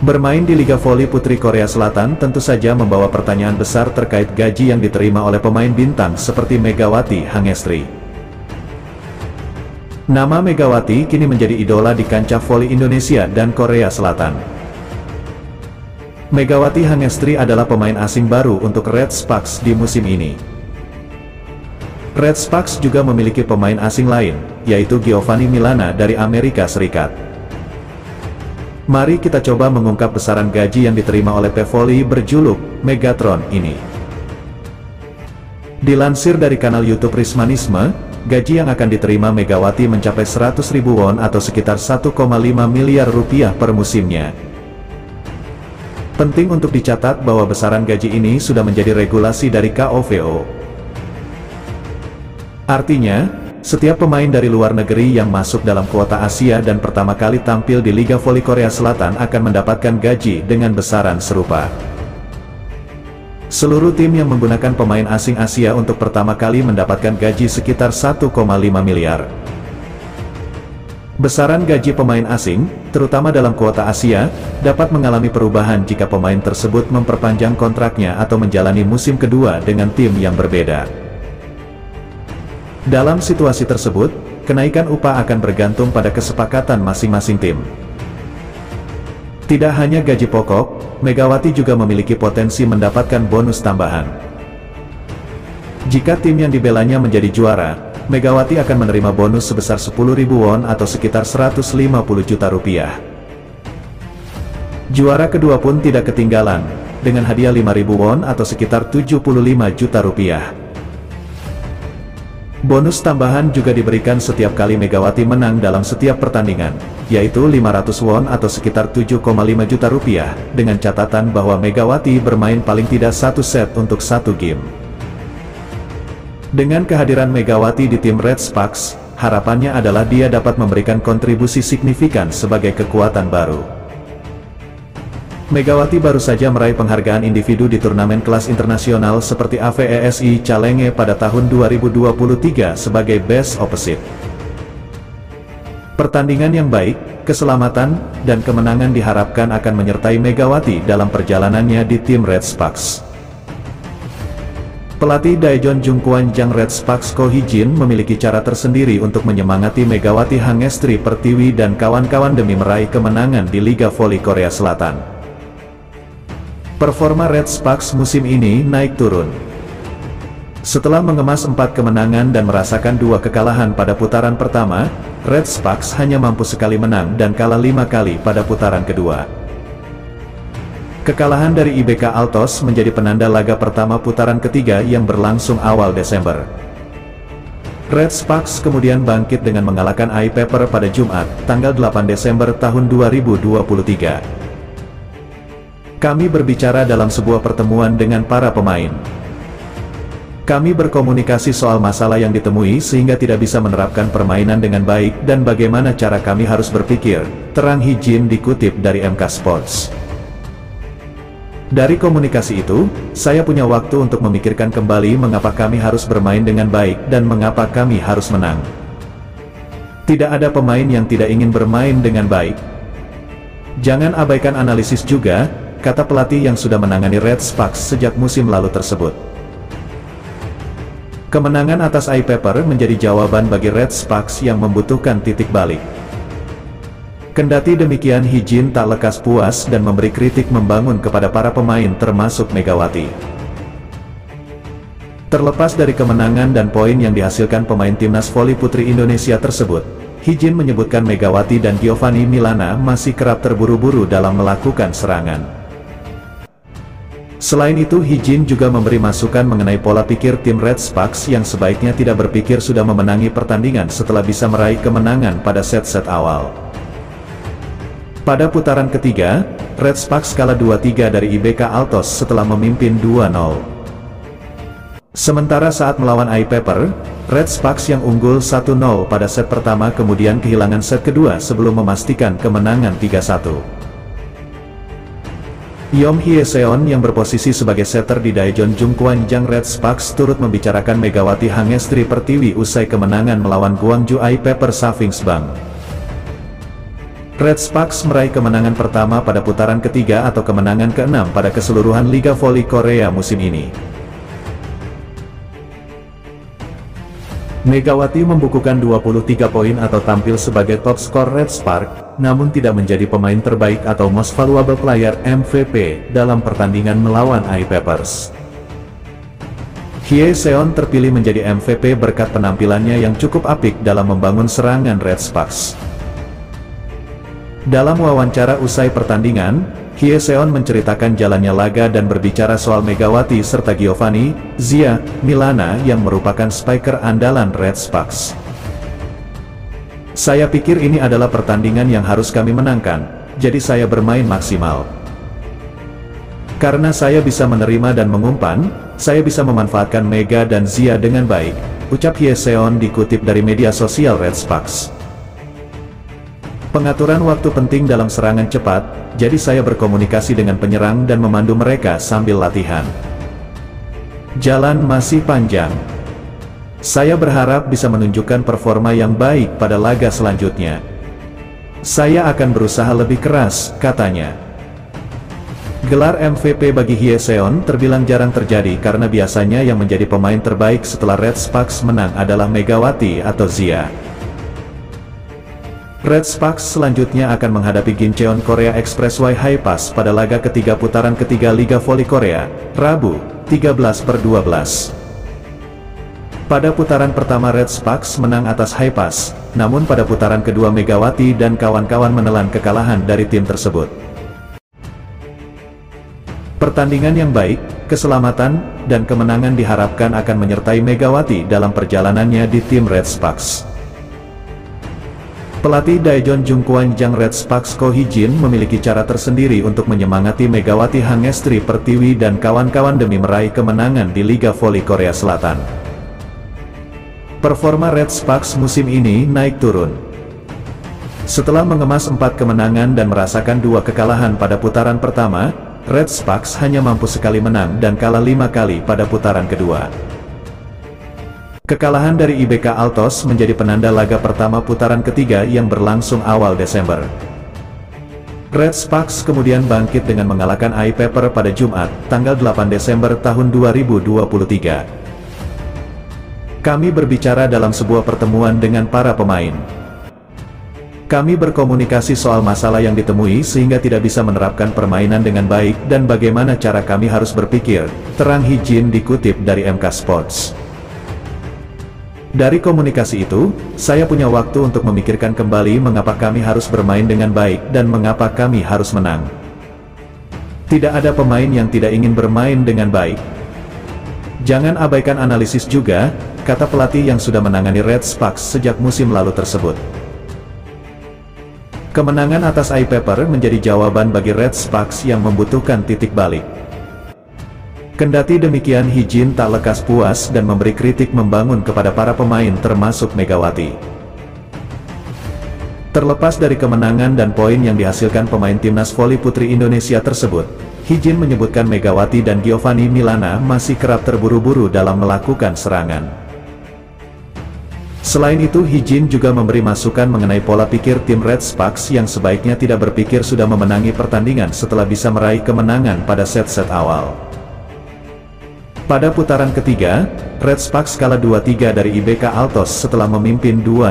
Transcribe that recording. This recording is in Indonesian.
Bermain di Liga Voli Putri Korea Selatan tentu saja membawa pertanyaan besar terkait gaji yang diterima oleh pemain bintang seperti Megawati Hangestri. Nama Megawati kini menjadi idola di kancah voli Indonesia dan Korea Selatan. Megawati Hangestri adalah pemain asing baru untuk Red Sparks di musim ini. Red Sparks juga memiliki pemain asing lain, yaitu Giovanni Milana dari Amerika Serikat. Mari kita coba mengungkap besaran gaji yang diterima oleh Pevoli berjuluk Megatron ini. Dilansir dari kanal YouTube Rismanisme, gaji yang akan diterima Megawati mencapai 100.000 won atau sekitar 1,5 miliar rupiah per musimnya. Penting untuk dicatat bahwa besaran gaji ini sudah menjadi regulasi dari KOVO. Artinya, setiap pemain dari luar negeri yang masuk dalam kuota Asia dan pertama kali tampil di Liga Voli Korea Selatan akan mendapatkan gaji dengan besaran serupa. Seluruh tim yang menggunakan pemain asing Asia untuk pertama kali mendapatkan gaji sekitar 1,5 miliar. Besaran gaji pemain asing, terutama dalam kuota Asia, dapat mengalami perubahan jika pemain tersebut memperpanjang kontraknya atau menjalani musim kedua dengan tim yang berbeda. Dalam situasi tersebut, kenaikan upah akan bergantung pada kesepakatan masing-masing tim. Tidak hanya gaji pokok, Megawati juga memiliki potensi mendapatkan bonus tambahan. Jika tim yang dibelanya menjadi juara, Megawati akan menerima bonus sebesar 10.000 won atau sekitar 150 juta rupiah. Juara kedua pun tidak ketinggalan, dengan hadiah 5.000 won atau sekitar 75 juta rupiah. Bonus tambahan juga diberikan setiap kali Megawati menang dalam setiap pertandingan, yaitu 500 won atau sekitar 7,5 juta rupiah, dengan catatan bahwa Megawati bermain paling tidak satu set untuk satu game. Dengan kehadiran Megawati di tim Red Sparks, harapannya adalah dia dapat memberikan kontribusi signifikan sebagai kekuatan baru. Megawati baru saja meraih penghargaan individu di turnamen kelas internasional seperti AVESI Challenge pada tahun 2023 sebagai Best Opposite. Pertandingan yang baik, keselamatan, dan kemenangan diharapkan akan menyertai Megawati dalam perjalanannya di tim Red Sparks. Pelatih Daejeon Jungkwanjang Red Sparks Ko Hee-jin memiliki cara tersendiri untuk menyemangati Megawati Hangestri Pertiwi dan kawan-kawan demi meraih kemenangan di Liga Voli Korea Selatan. Performa Red Sparks musim ini naik turun. Setelah mengemas 4 kemenangan dan merasakan 2 kekalahan pada putaran pertama, Red Sparks hanya mampu sekali menang dan kalah 5 kali pada putaran kedua. Kekalahan dari IBK Altos menjadi penanda laga pertama putaran ketiga yang berlangsung awal Desember. Red Sparks kemudian bangkit dengan mengalahkan AI Pepper pada Jumat, tanggal 8 Desember tahun 2023. Kami berbicara dalam sebuah pertemuan dengan para pemain. Kami berkomunikasi soal masalah yang ditemui sehingga tidak bisa menerapkan permainan dengan baik dan bagaimana cara kami harus berpikir, terang Hee-jin dikutip dari MK Sports. Dari komunikasi itu, saya punya waktu untuk memikirkan kembali mengapa kami harus bermain dengan baik dan mengapa kami harus menang. Tidak ada pemain yang tidak ingin bermain dengan baik. Jangan abaikan analisis juga, kata pelatih yang sudah menangani Red Sparks sejak musim lalu tersebut. Kemenangan atas AI Pepper menjadi jawaban bagi Red Sparks yang membutuhkan titik balik. Kendati demikian, Hee-jin tak lekas puas dan memberi kritik membangun kepada para pemain termasuk Megawati. Terlepas dari kemenangan dan poin yang dihasilkan pemain timnas voli putri Indonesia tersebut, Hee-jin menyebutkan Megawati dan Giovanni Milana masih kerap terburu-buru dalam melakukan serangan. Selain itu, Hee-jin juga memberi masukan mengenai pola pikir tim Red Sparks yang sebaiknya tidak berpikir sudah memenangi pertandingan setelah bisa meraih kemenangan pada set-set awal. Pada putaran ketiga, Red Sparks kalah 2-3 dari IBK Altos setelah memimpin 2-0. Sementara saat melawan AI Pepper, Red Sparks yang unggul 1-0 pada set pertama kemudian kehilangan set kedua sebelum memastikan kemenangan 3-1. Yom Hye-seon yang berposisi sebagai setter di Daejeon Jungkwanjang Red Sparks turut membicarakan Megawati Hangestri Pertiwi usai kemenangan melawan Gwangju AI Pepper Savings Bank. Red Sparks meraih kemenangan pertama pada putaran ketiga atau kemenangan ke-6 pada keseluruhan Liga Voli Korea musim ini. Megawati membukukan 23 poin atau tampil sebagai top skor Red Sparks, namun tidak menjadi pemain terbaik atau Most Valuable Player (MVP) dalam pertandingan melawan I-Papers. Hye Seon terpilih menjadi MVP berkat penampilannya yang cukup apik dalam membangun serangan Red Sparks. Dalam wawancara usai pertandingan, Hye Seon menceritakan jalannya laga dan berbicara soal Megawati serta Giovanni, Zia, Milana yang merupakan spiker andalan Red Sparks. Saya pikir ini adalah pertandingan yang harus kami menangkan, jadi saya bermain maksimal. Karena saya bisa menerima dan mengumpan, saya bisa memanfaatkan Mega dan Zia dengan baik, ucap Hye Seon dikutip dari media sosial Red Sparks. Pengaturan waktu penting dalam serangan cepat, jadi saya berkomunikasi dengan penyerang dan memandu mereka sambil latihan. Jalan masih panjang. Saya berharap bisa menunjukkan performa yang baik pada laga selanjutnya. Saya akan berusaha lebih keras, katanya. Gelar MVP bagi Hye Seon terbilang jarang terjadi karena biasanya yang menjadi pemain terbaik setelah Red Sparks menang adalah Megawati atau Zia. Red Sparks selanjutnya akan menghadapi Gincheon Korea Expressway High Pass pada laga ketiga putaran ketiga Liga Voli Korea, Rabu, 13/12. Pada putaran pertama Red Sparks menang atas High Pass, namun pada putaran kedua Megawati dan kawan-kawan menelan kekalahan dari tim tersebut. Pertandingan yang baik, keselamatan, dan kemenangan diharapkan akan menyertai Megawati dalam perjalanannya di tim Red Sparks. Pelatih Daejeon Jungkwanjang Red Sparks Ko Hee-jin memiliki cara tersendiri untuk menyemangati Megawati Hangestri Pertiwi dan kawan-kawan demi meraih kemenangan di Liga Voli Korea Selatan. Performa Red Sparks musim ini naik turun. Setelah mengemas 4 kemenangan dan merasakan 2 kekalahan pada putaran pertama, Red Sparks hanya mampu sekali menang dan kalah 5 kali pada putaran kedua. Kekalahan dari IBK Altos menjadi penanda laga pertama putaran ketiga yang berlangsung awal Desember. Red Sparks kemudian bangkit dengan mengalahkan I-Paper pada Jumat, tanggal 8 Desember tahun 2023. Kami berbicara dalam sebuah pertemuan dengan para pemain. Kami berkomunikasi soal masalah yang ditemui sehingga tidak bisa menerapkan permainan dengan baik dan bagaimana cara kami harus berpikir, terang Hee-jin dikutip dari MK Sports. Dari komunikasi itu, saya punya waktu untuk memikirkan kembali mengapa kami harus bermain dengan baik dan mengapa kami harus menang. Tidak ada pemain yang tidak ingin bermain dengan baik. Jangan abaikan analisis juga, kata pelatih yang sudah menangani Red Sparks sejak musim lalu tersebut. Kemenangan atas I-Paper menjadi jawaban bagi Red Sparks yang membutuhkan titik balik. Kendati demikian Hee-jin tak lekas puas dan memberi kritik membangun kepada para pemain termasuk Megawati. Terlepas dari kemenangan dan poin yang dihasilkan pemain timnas voli putri Indonesia tersebut, Hee-jin menyebutkan Megawati dan Giovanni Milana masih kerap terburu-buru dalam melakukan serangan. Selain itu Hee-jin juga memberi masukan mengenai pola pikir tim Red Sparks yang sebaiknya tidak berpikir sudah memenangi pertandingan setelah bisa meraih kemenangan pada set-set awal. Pada putaran ketiga, Red Sparks kalah 2-3 dari IBK Altos setelah memimpin 2-0.